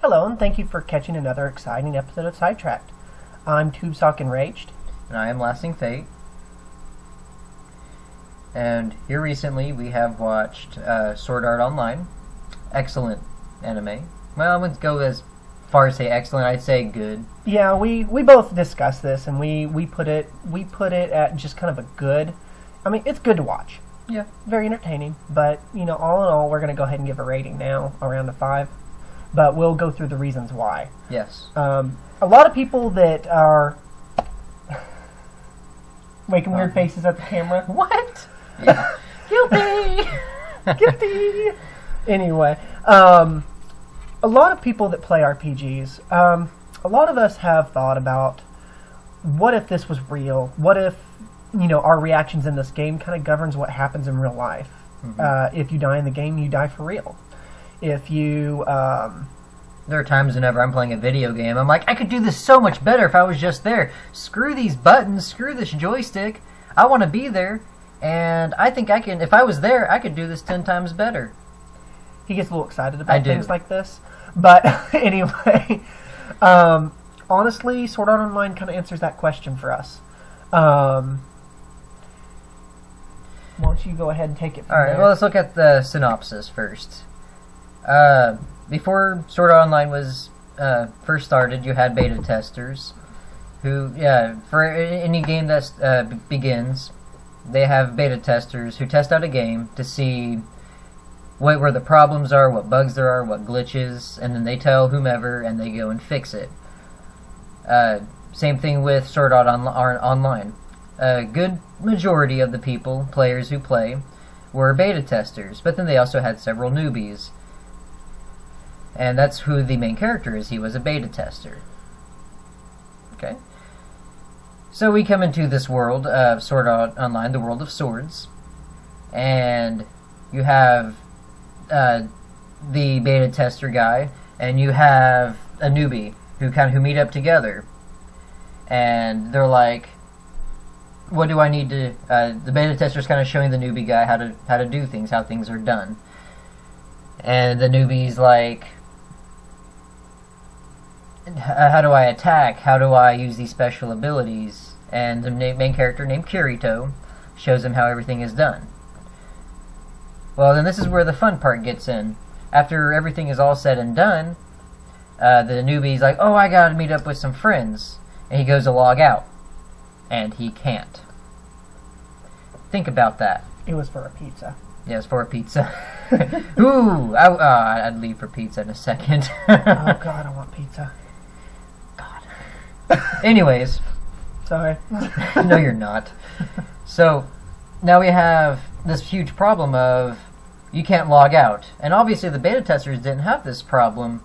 Hello, and thank you for catching another exciting episode of Sidetracked. I'm TubeSock Enraged. And I am Lasting Fate. And here recently we have watched Sword Art Online. Excellent anime. Well, I wouldn't go as far as say excellent, I'd say good. Yeah, we both discussed this, and we put it at just kind of a good. I mean, it's good to watch. Yeah. Very entertaining, but, all in all, we're going to go ahead and give a rating now, around a 5. But we'll go through the reasons why. Yes. A lot of people that are making weird faces at the camera. What? Yeah. Guilty! Guilty! Anyway, a lot of people that play RPGs, a lot of us have thought about, what if this was real? What if, our reactions in this game kind of governs what happens in real life? Mm-hmm. If you die in the game, you die for real. If you, there are times whenever I'm playing a video game, I'm like, I could do this so much better if I was just there. Screw these buttons, screw this joystick. I want to be there, and I think I can, if I was there, I could do this 10 times better. He gets a little excited about things like this. But anyway, honestly, Sword Art Online kind of answers that question for us. Why don't you go ahead and take it from there? Alright, well, let's look at the synopsis first. Before Sword Art Online was first started, you had beta testers who, for any game that begins, they have beta testers who test out a game to see where the problems are, what bugs there are, what glitches, and then they tell whomever, and they go and fix it. Same thing with Sword Art Online. A good majority of the players who play, were beta testers, but then they also had several newbies. And that's who the main character is. He was a beta tester. Okay. So we come into this world of Sword Art Online, the world of swords. And you have the beta tester guy, and you have a newbie who meet up together. And they're like, what do I need to... the beta tester's kind of showing the newbie guy how to do things, how things are done. And the newbie's like, how do I attack? How do I use these special abilities? And the main character named Kirito shows him how everything is done. Well, then this is where the fun part gets in. After everything is all said and done, the newbie's like, oh, I gotta meet up with some friends. And he goes to log out. And he can't. Think about that. It was for a pizza. Yeah, it's for a pizza. Ooh, I'd leave for pizza in a second. Oh, God, I want pizza. God. Anyways. Sorry. No, you're not. So, now we have this huge problem of you can't log out. And obviously the beta testers didn't have this problem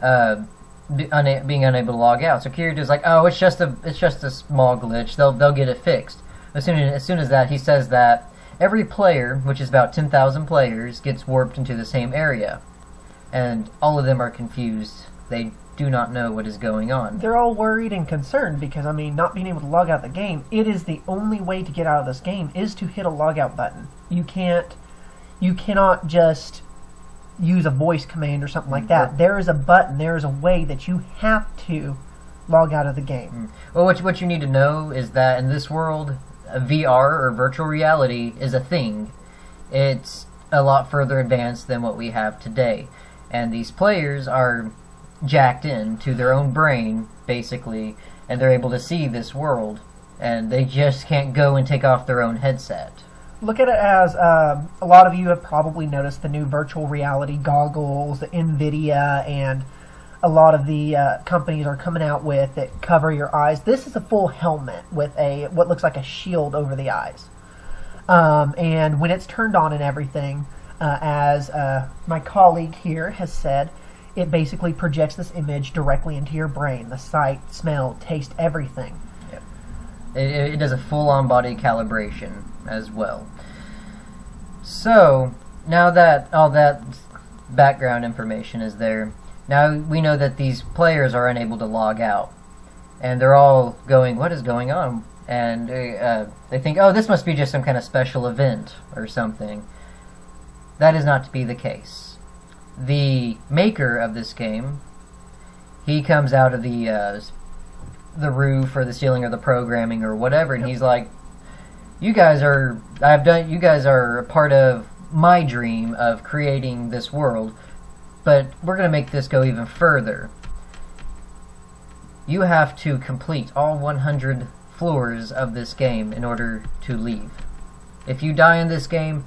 being unable to log out. So Kirito's like, oh, it's just a small glitch. They'll get it fixed. As soon as that, he says that every player, which is about 10,000 players, gets warped into the same area. And all of them are confused. They do not know what is going on. They're all worried and concerned because, not being able to log out the game, it is the only way to get out of this game is to hit a logout button. You cannot just use a voice command or something like that. There is a button, there is a way that you have to log out of the game. Well, what you need to know is that in this world, VR, or virtual reality, is a thing. It's a lot further advanced than what we have today. And these players are jacked into their own brain, basically, and they're able to see this world. And they just can't go and take off their own headset. Look at it as, a lot of you have probably noticed the new virtual reality goggles that NVIDIA and a lot of the companies are coming out with that cover your eyes. This is a full helmet with what looks like a shield over the eyes. And when it's turned on and everything, as my colleague here has said, it basically projects this image directly into your brain. The sight, smell, taste, everything. Yep. It does a full-on body calibration as well. So, now that all that background information is there, now we know that these players are unable to log out. And they're all going, what is going on? And they think, oh, this must be just some kind of special event or something. That is not to be the case. The maker of this game he comes out of the roof or the ceiling or the programming or whatever, and he's like, you guys are a part of my dream of creating this world, but we're going to make this go even further. You have to complete all 100 floors of this game in order to leave. If you die in this game,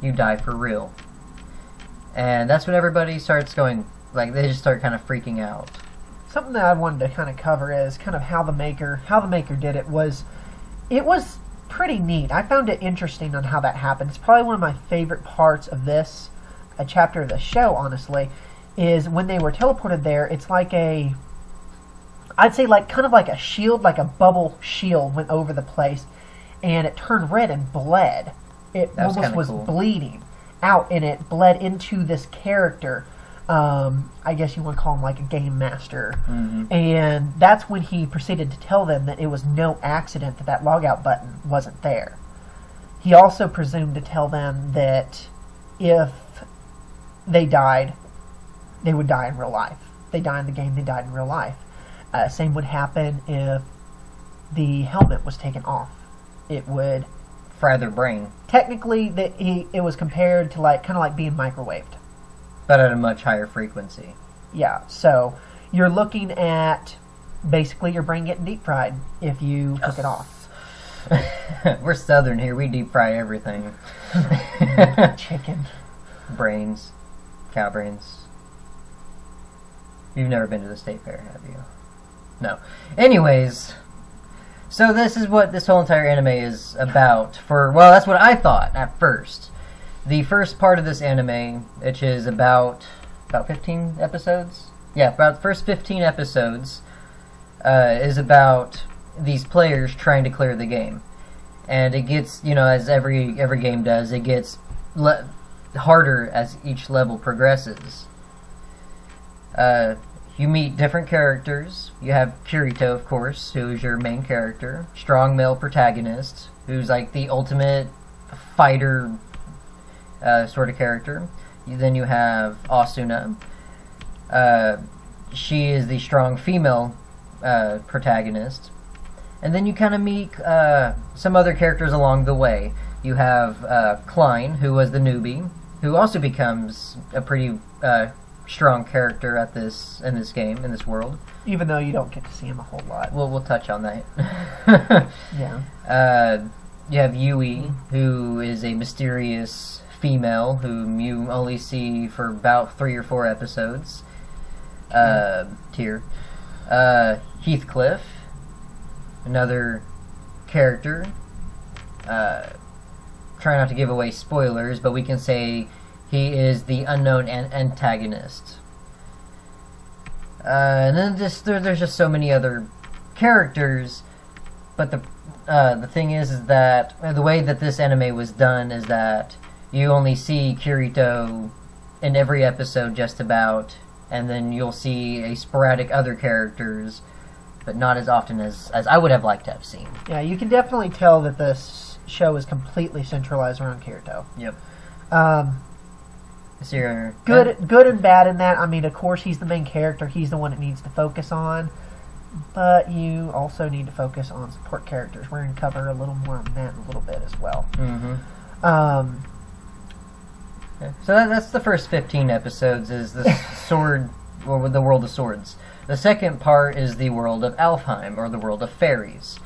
you die for real. And that's when everybody starts going, like, they just start kind of freaking out. Something that I wanted to kind of cover is kind of how the maker did it was pretty neat. I found it interesting on how that happened. It's probably one of my favorite parts of this a chapter of the show, honestly, is when they were teleported there. It's like I'd say like kind of like a shield, like a bubble shield went over the place, and it turned red and bled. It almost was cool. Bleeding out, and it bled into this character. I guess you want to call him like a game master. Mm-hmm. And that's when he proceeded to tell them that it was no accident that logout button wasn't there. He also presumed to tell them that if they died, they would die in real life. They die in the game, they died in real life. Same would happen if the helmet was taken off. It would fry their brain. Technically, it was compared to like kind of like being microwaved, but at a much higher frequency. Yeah, so you're looking at basically your brain getting deep fried if you took it off. We're Southern here. We deep fry everything. Chicken. Brains. Cow brains. You've never been to the state fair, have you? No. Anyways, so this is what this whole entire anime is about. Well, that's what I thought at first. The first part of this anime, which is about 15 episodes? Yeah, about the first 15 episodes, is about these players trying to clear the game. And it gets, as every game does, it gets harder as each level progresses. You meet different characters. You have Kirito, of course, who is your main character. Strong male protagonist, who's like the ultimate fighter sort of character. Then you have Asuna. She is the strong female protagonist. And then you kind of meet some other characters along the way. You have Klein, who was the newbie, who also becomes a pretty strong character in this game, in this world. Even though you don't get to see him a whole lot. Well, we'll touch on that. Yeah. You have Yui, who is a mysterious female whom you only see for about 3 or 4 episodes. Heathcliff, another character. Try not to give away spoilers, but we can say he is the unknown antagonist. And then there's just so many other characters, but the thing is that the way that this anime was done is that you only see Kirito in every episode just about, and then you'll see a sporadic other characters, but not as often as I would have liked to have seen. Yeah, you can definitely tell that this show is completely centralized around Kirito. Yep. Good and bad in that. I mean, of course, he's the main character. He's the one it needs to focus on. But you also need to focus on support characters. We're going to cover a little more on that in a little bit as well. Mm-hmm. So that's the first 15 episodes, is the sword, or the world of swords. The second part is the world of Alfheim, or the world of fairies.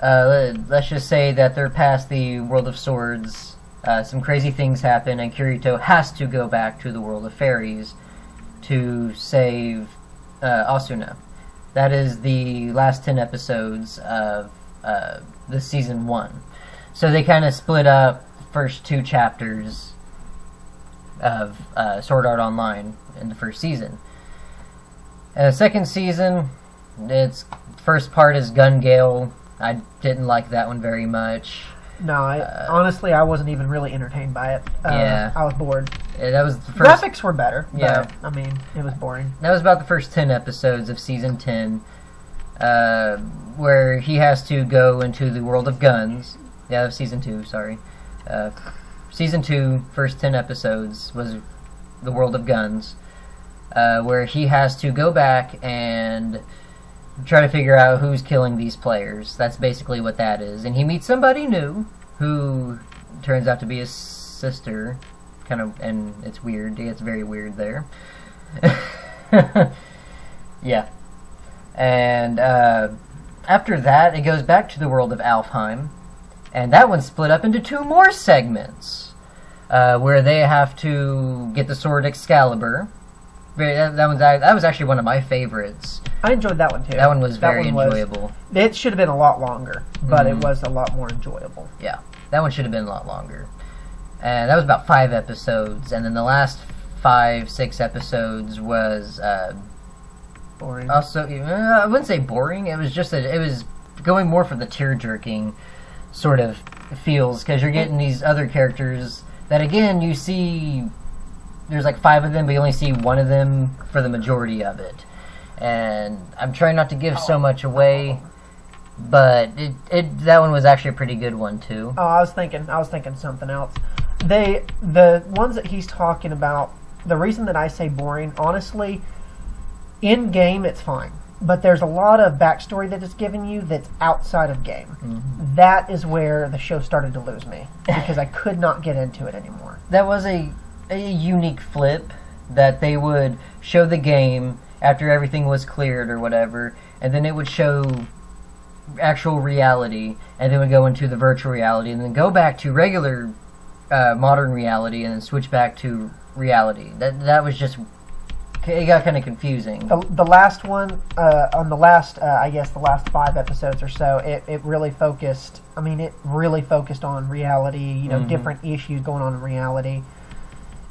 Let's just say that they're past the world of swords. Some crazy things happen, and Kirito has to go back to the world of fairies to save Asuna. That is the last 10 episodes of the season 1. So they kind of split up the first 2 chapters of Sword Art Online in the first season. And the second season, first part is Gun Gale. I didn't like that one very much. No, honestly, I wasn't even really entertained by it. Yeah. I was bored. Yeah, that was the first. Graphics were better. Yeah. But, I mean, it was boring. That was about the first 10 episodes of season 10, where he has to go into the world of guns. Yeah, of season 2, sorry. Season 2, first 10 episodes, was the world of guns, where he has to go back and try to figure out who's killing these players. That's basically what that is. And he meets somebody new who turns out to be his sister, kind of, and it's weird. It gets very weird there. Yeah. And after that, it goes back to the world of Alfheim, and that one's split up into 2 more segments, where they have to get the sword Excalibur. That was actually one of my favorites. I enjoyed that one too. That one was very enjoyable. It should have been a lot longer, but it was a lot more enjoyable. Yeah, that one should have been a lot longer. And that was about 5 episodes, and then the last 5-6 episodes was Boring. also, I wouldn't say boring. It was just that it was going more for the tear-jerking sort of feels, because you're getting these other characters that, again, you see. There's like 5 of them, but you only see 1 of them for the majority of it. And I'm trying not to give so much away, but that one was actually a pretty good one too. Oh, I was thinking something else. The ones that he's talking about, the reason that I say boring, honestly, in game it's fine, but there's a lot of backstory that it's giving you that's outside of game. Mm-hmm. That is where the show started to lose me, because I could not get into it anymore. That was a unique flip, that they would show the game after everything was cleared or whatever, and then it would show actual reality, and then would go into the virtual reality, and then go back to regular modern reality, and then switch back to reality. That was just, it got kind of confusing. The last one, on the last, I guess the last 5 episodes or so, it really focused. I mean, it really focused on reality. You know, different issues going on in reality.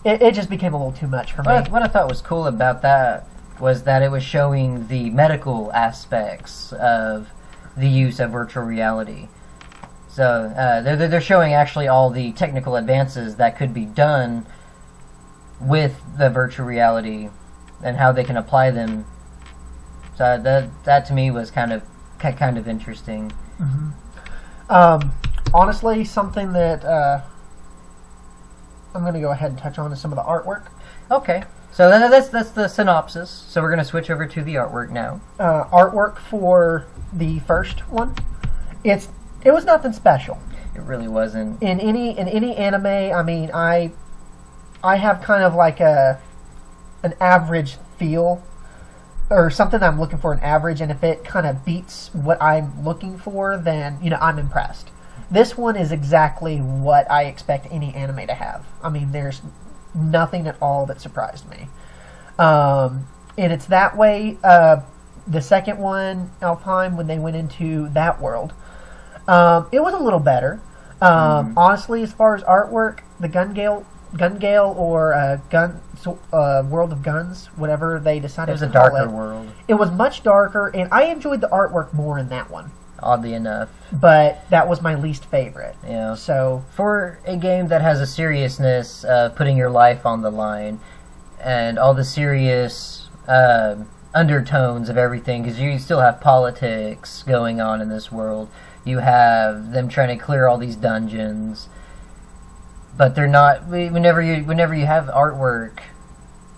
It just became a little too much for me. What I thought was cool about that was that it was showing the medical aspects of the use of virtual reality. So they're showing actually all the technical advances that could be done with the virtual reality and how they can apply them. So that to me was kind of interesting. Mm-hmm. Honestly, something that I'm going to go ahead and touch on is some of the artwork. Okay. So that's the synopsis. So we're going to switch over to the artwork now. Artwork for the first one, it was nothing special. It really wasn't. In any anime, I mean, I have kind of like an average feel, or something that I'm looking for, an average, and if it kind of beats what I'm looking for, then I'm impressed. This one is exactly what I expect any anime to have. I mean, there's nothing at all that surprised me. And it's that way. The second one, Alfheim, when they went into that world, it was a little better. Honestly, as far as artwork, the Gun Gale or World of Guns, whatever they decided to call it. It was a darker world. It was much darker, and I enjoyed the artwork more in that one. Oddly enough. But that was my least favorite. Yeah. So for a game that has a seriousness of putting your life on the line, and all the serious undertones of everything, because you still have politics going on in this world. You have them trying to clear all these dungeons, but they're not. Whenever you have artwork,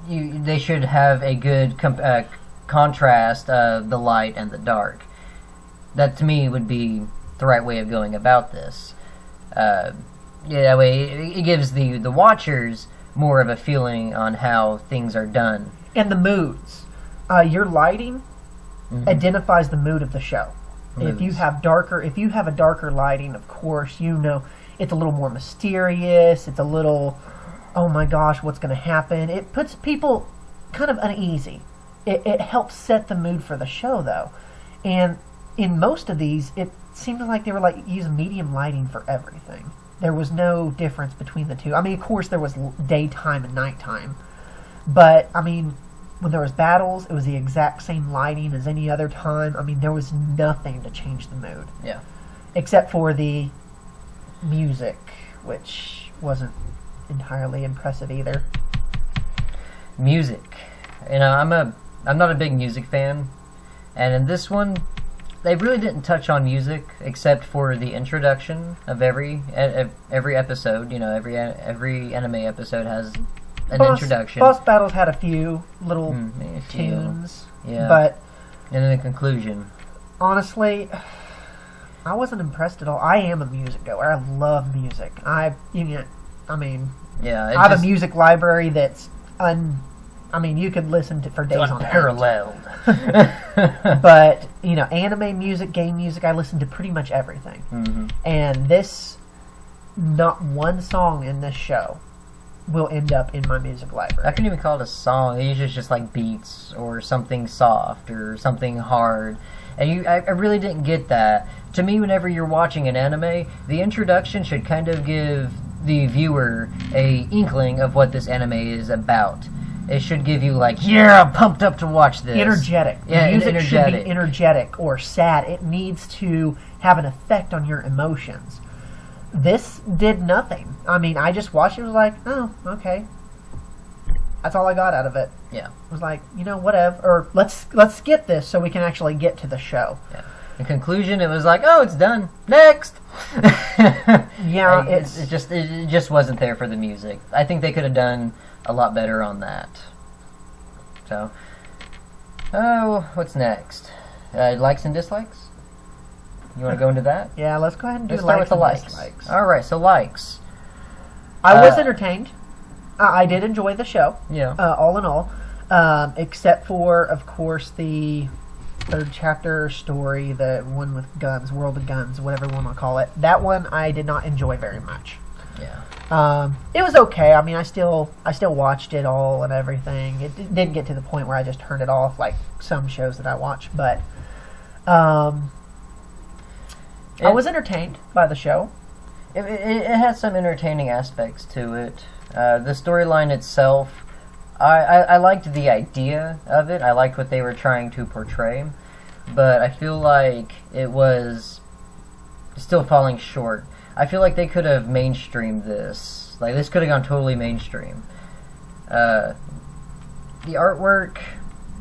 they should have a good contrast of the light and the dark. That to me would be the right way of going about this. That way it gives the watchers more of a feeling on how things are done. And the moods. Your lighting identifies the mood of the show. Moods. If you have a darker lighting, of course, it's a little more mysterious. It's a little, oh my gosh, what's going to happen? It puts people kind of uneasy. It helps set the mood for the show, though. And in most of these, it seemed like they were like using medium lighting for everything. There was no difference between the two. I mean, of course, there was daytime and nighttime, but I mean, when there was battles, it was the exact same lighting as any other time. I mean, there was nothing to change the mood. Yeah. Except for the music, which wasn't entirely impressive either. Music. I'm not a big music fan, and in this one, they really didn't touch on music except for the introduction of every episode. Every anime episode has an introduction. Boss battles had a few little a few. tunes, Yeah. but and then the conclusion. honestly, I wasn't impressed at all. I am a music goer. I love music. I mean, Yeah, I have a music library that's you could listen to for days on end. Unparalleled. But anime music, game music, I listen to pretty much everything. Mm-hmm. And not one song in this show will end up in my music library. I couldn't even call it a song. It's usually just like beats or something soft or something hard. And I really didn't get that. To me, whenever you're watching an anime, the introduction should kind of give the viewer a inkling of what this anime is about. It should give you like, yeah, I'm pumped up to watch this. Energetic. Yeah, Music energetic. should be energetic or sad. It needs to have an effect on your emotions. This did nothing. I mean, I just watched it and was like, oh, okay. That's all I got out of it. Yeah. It was like, whatever. Or let's skip this so we can actually get to the show. Yeah. In conclusion, it was like, oh, it's done. Next. Yeah, it just wasn't there for the music. I think they could have done a lot better on that. So, what's next? Likes and dislikes? You want to go into that? Yeah, let's go ahead and do Let's start with the likes. dislikes. All right, so likes. I was entertained. I did enjoy the show. Yeah. All in all, except for, of course, the third chapter story, the one with guns, World of Guns, whatever you want to call it. That one I did not enjoy very much. Yeah. It was okay. I mean, I still watched it all and everything. It didn't get to the point where I just turned it off like some shows that I watch, but I was entertained by the show. It had some entertaining aspects to it. The storyline itself, I liked the idea of it. I liked what they were trying to portray, but I feel like it was still falling short. I feel like they could have mainstreamed this. Like, this could have gone totally mainstream. The artwork,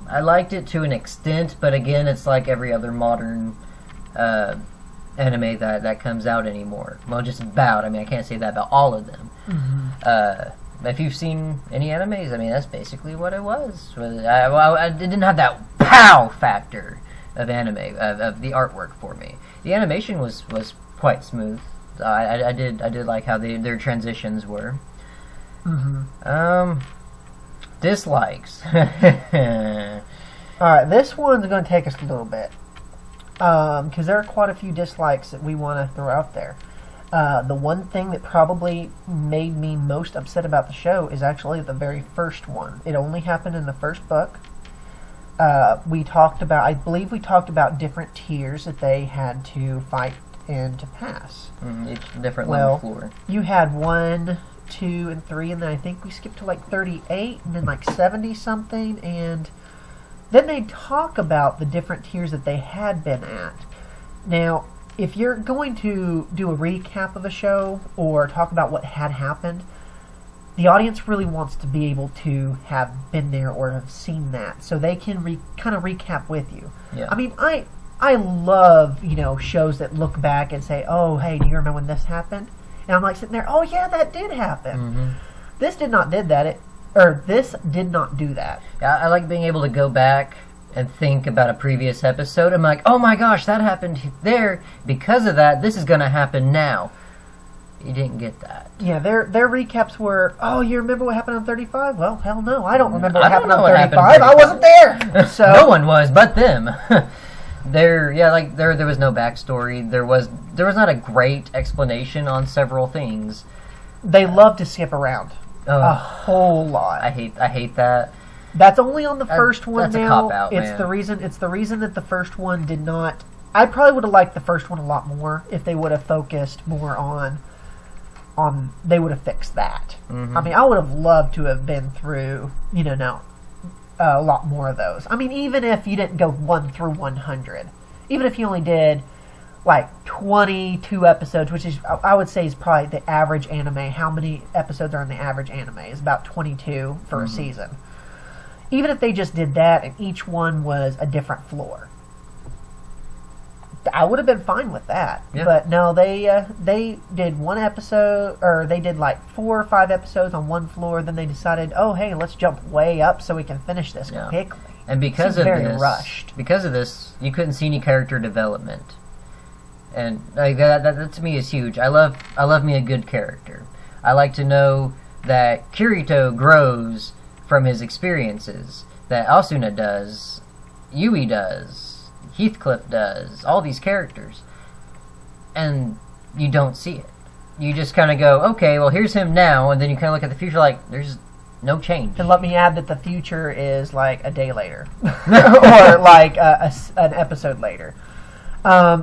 I liked it to an extent, but again, it's like every other modern anime that comes out anymore. Well, just about. I mean, I can't say that about all of them. Mm-hmm. If you've seen any animes, I mean, that's basically what it was. I didn't have that pow factor of anime, of the artwork for me. The animation was quite smooth. I did like how their transitions were. Mm-hmm. Dislikes. Alright, this one's going to take us a little bit. Because there are quite a few dislikes that we want to throw out there. The one thing that probably made me most upset about the show is actually the very first one. It only happened in the first book. I believe we talked about different tiers that they had to fight and to pass. Each different level floor. You had 1, 2, and 3, and then I think we skipped to like 38, and then like 70 something, and then they talk about the different tiers that they had been at. Now, if you're going to do a recap of a show or talk about what had happened, the audience really wants to be able to have been there or have seen that, so they can kind of recap with you. Yeah. I mean, I love, shows that look back and say, oh, hey, do you remember when this happened? And I'm like sitting there, oh yeah, that did happen. Mm-hmm. This did not do that. Yeah, I like being able to go back and think about a previous episode. I'm like, oh my gosh, that happened there. Because of that, this is going to happen now. You didn't get that. Yeah, their recaps were, oh, you remember what happened on 35? Well, hell no, I don't remember what happened on 35. I wasn't there. So no one was but them. There was no backstory. There was not a great explanation on several things. They love to skip around a whole lot. I hate that. That's only on the first one. That's now. A cop-out, It's the reason that the first one did not. I probably would have liked the first one a lot more if they would have focused more on. They would have fixed that. Mm-hmm. I mean, I would have loved to have been through. A lot more of those. I mean, even if you didn't go 1 through 100, even if you only did like 22 episodes, which is, I would say, is probably the average anime. How many episodes are in the average anime? Is about 22 for a season. Even if they just did that and each one was a different floor, I would have been fine with that. Yeah. But no, they did one episode, or they did like 4 or 5 episodes on one floor. Then they decided, oh hey, let's jump way up so we can finish this quickly. And because Seems of very this, rushed. because of this, you couldn't see any character development, and like that to me is huge. I love me a good character. I like to know that Kirito grows from his experiences, that Asuna does, Yui does, Heathcliff does, all these characters, and you don't see it. You just kind of go, okay, well here's him now, and then you kind of look at the future like there's no change. And let me add that the future is like a day later, or like an episode later,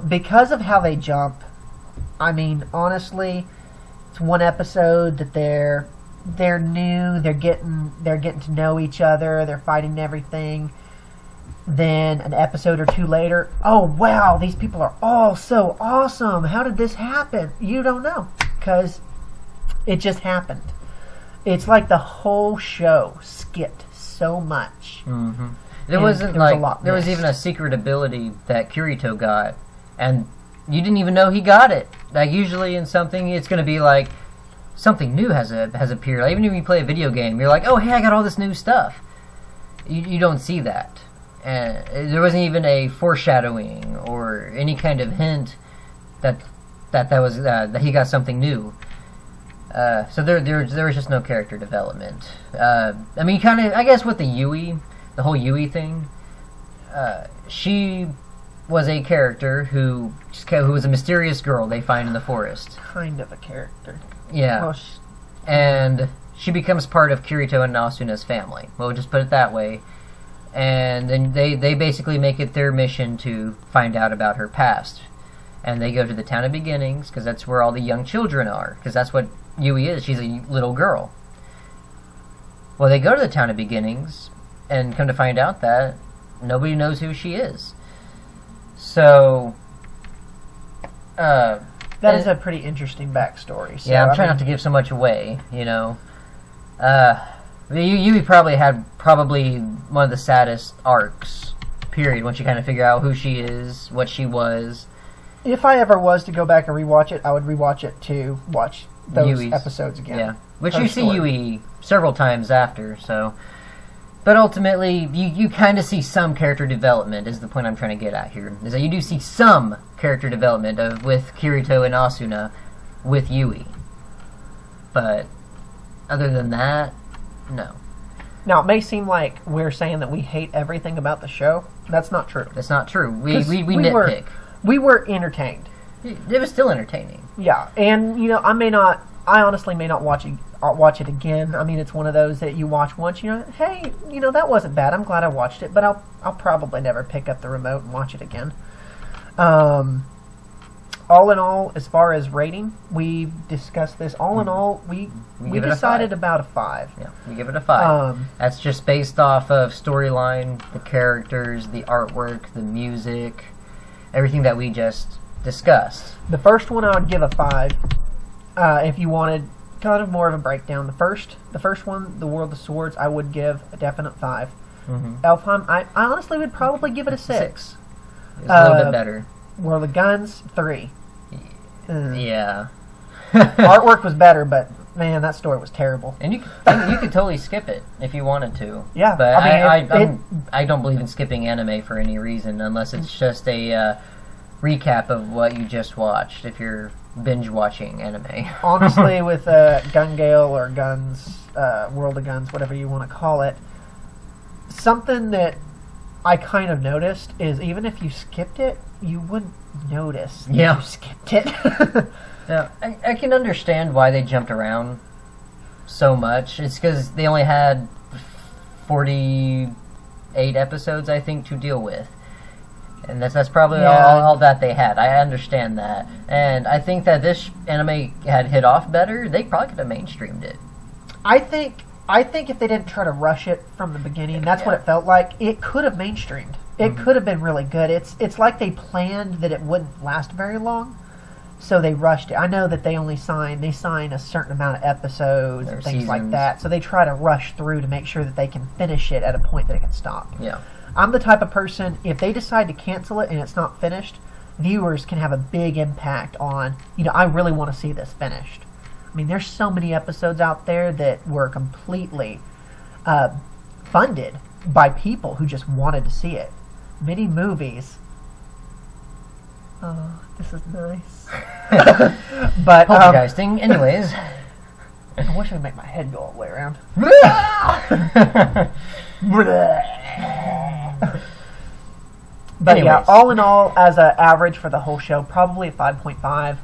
because of how they jump. I mean, honestly, it's one episode that they're new, they're getting to know each other, they're fighting and everything. Then an episode or 2 later, oh wow, these people are all so awesome. How did this happen? You don't know, because it just happened. It's like the whole show skipped so much. Mm-hmm. There was even a secret ability that Kirito got, and you didn't even know he got it. Like usually in something, it's going to be like something new has appeared. Like, even if you play a video game, you're like, oh hey, I got all this new stuff. You don't see that, and there wasn't even a foreshadowing or any kind of hint that he got something new. So there was just no character development. I mean, kind of, I guess with the whole Yui thing, she was a character who was a mysterious girl they find in the forest. Kind of a character. Yeah. Well, and she becomes part of Kirito and Asuna's family. We'll just put it that way. And then they basically make it their mission to find out about her past. And they go to the town of beginnings, because that's where all the young children are. Because that's what Yui is. She's a little girl. Well, they go to the town of beginnings, and come to find out that nobody knows who she is. So, that is a pretty interesting backstory. So, yeah, I'm trying not to give so much away, you know. Yui probably had one of the saddest arcs, period, once you kind of figure out who she is, what she was. If I ever was to go back and rewatch it, I would rewatch it to watch those Yui's episodes again. Yeah, which you see Yui several times after, so... But ultimately, you kind of see some character development, is the point I'm trying to get at here. Is that you do see some character development with Kirito and Asuna with Yui. But other than that, no. Now, it may seem like we're saying that we hate everything about the show. That's not true. That's not true. We nitpick. We were entertained. It was still entertaining. Yeah, and, you know, I honestly may not watch it again. I mean, it's one of those that you watch once, you know, hey, you know, that wasn't bad. I'm glad I watched it, but I'll probably never pick up the remote and watch it again. All in all, as far as rating, we've discussed this. All in all, we decided about a 5. Yeah, we give it a 5. That's just based off of storyline, the characters, the artwork, the music, everything that we just discussed. The first one I would give a 5. If you wanted kind of more of a breakdown, the first one, The World of Swords, I would give a definite 5. Mm-hmm. Elfheim, I honestly would probably give it a 6. It's a little bit better. World of Guns, 3. Yeah. Artwork was better, but man, that story was terrible. And you could totally skip it if you wanted to. Yeah, but I don't believe in skipping anime for any reason unless it's just a recap of what you just watched. If you're binge watching anime, honestly, with Gun Gale or Guns, World of Guns, whatever you want to call it, something that I kind of noticed is even if you skipped it, you wouldn't notice that you skipped it. Yeah, I can understand why they jumped around so much. It's because they only had 48 episodes, I think, to deal with. And that's probably all that they had. I understand that. And I think that this anime had hit off better, they probably could have mainstreamed it. I think if they didn't try to rush it from the beginning, that's what it felt like, it could have mainstreamed. It could have been really good. It's like they planned that it wouldn't last very long, so they rushed it. I know that they sign a certain amount of episodes and things like that, so they try to rush through to make sure that they can finish it at a point that it can stop. Yeah. I'm the type of person, if they decide to cancel it and it's not finished, viewers can have a big impact on, I really want to see this finished. I mean, there's so many episodes out there that were completely funded by people who just wanted to see it. Many movies. Oh, this is nice. But poltergeisting. Anyways, I wish I could make my head go all the way around. But anyways. yeah, all in all, as an average for the whole show, probably a 5.5,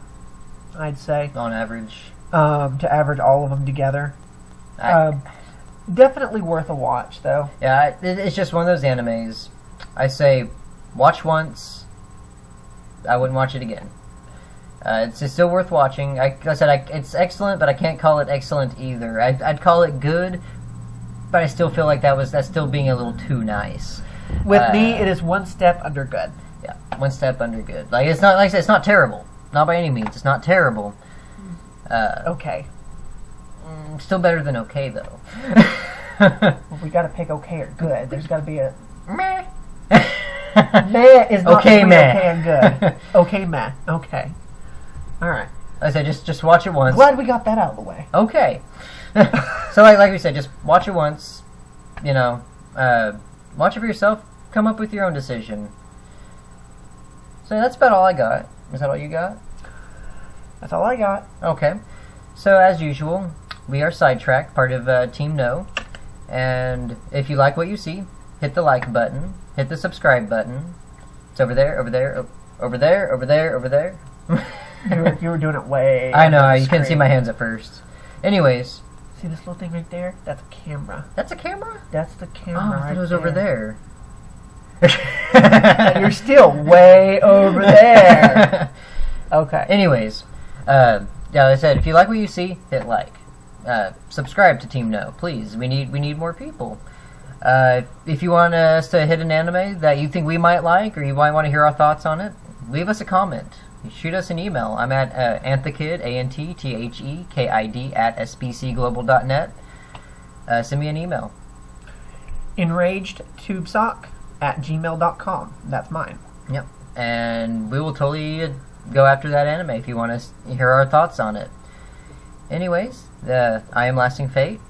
I'd say. On average. To average all of them together. Definitely worth a watch, though. Yeah, it's just one of those animes. I say, watch once. I wouldn't watch it again. It's still worth watching. Like I said, it's excellent, but I can't call it excellent either. I'd call it good, but I still feel like that's still being a little too nice. With me, it is one step under good. Yeah, one step under good. Like it's not, like I said, it's not terrible. Not by any means. It's not terrible. Okay. Still better than okay, though. Well, we gotta pick okay or good. There's gotta be a... Meh. Meh is not okay, meh. Okay and good. Okay, meh. Okay. Alright. Like I said, just watch it once. Glad we got that out of the way. Okay. So like we said, just watch it once. Watch it for yourself. Come up with your own decision. So that's about all I got. Is that all you got? That's all I got. Okay. So as usual, we are Sidetracked, part of TeamNO. And if you like what you see, hit the like button. Hit the subscribe button. It's over there, over there, over there, over there, over there. You were doing it way... I know, you couldn't see my hands at first. Anyways. See this little thing right there? That's a camera. That's a camera? That's the camera. Oh, I thought it was over there. You're still way over there. Okay. Anyways, yeah, like I said, if you like what you see, hit like. Subscribe to TeamNO, please. We need more people. If you want us to hit an anime that you think we might like, or you might want to hear our thoughts on it, leave us a comment. Shoot us an email. I'm at anthekid, ANTTHEKID @sbcglobal.net. Send me an email. enragedtubesock@gmail.com. That's mine. Yep. And we will totally go after that anime if you want to hear our thoughts on it. Anyways, I am Lasting Fate.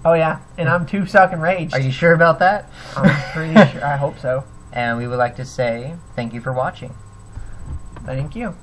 Oh yeah, and I'm Tube Sock Enraged. Are you sure about that? I'm pretty sure. I hope so. And we would like to say thank you for watching. Thank you.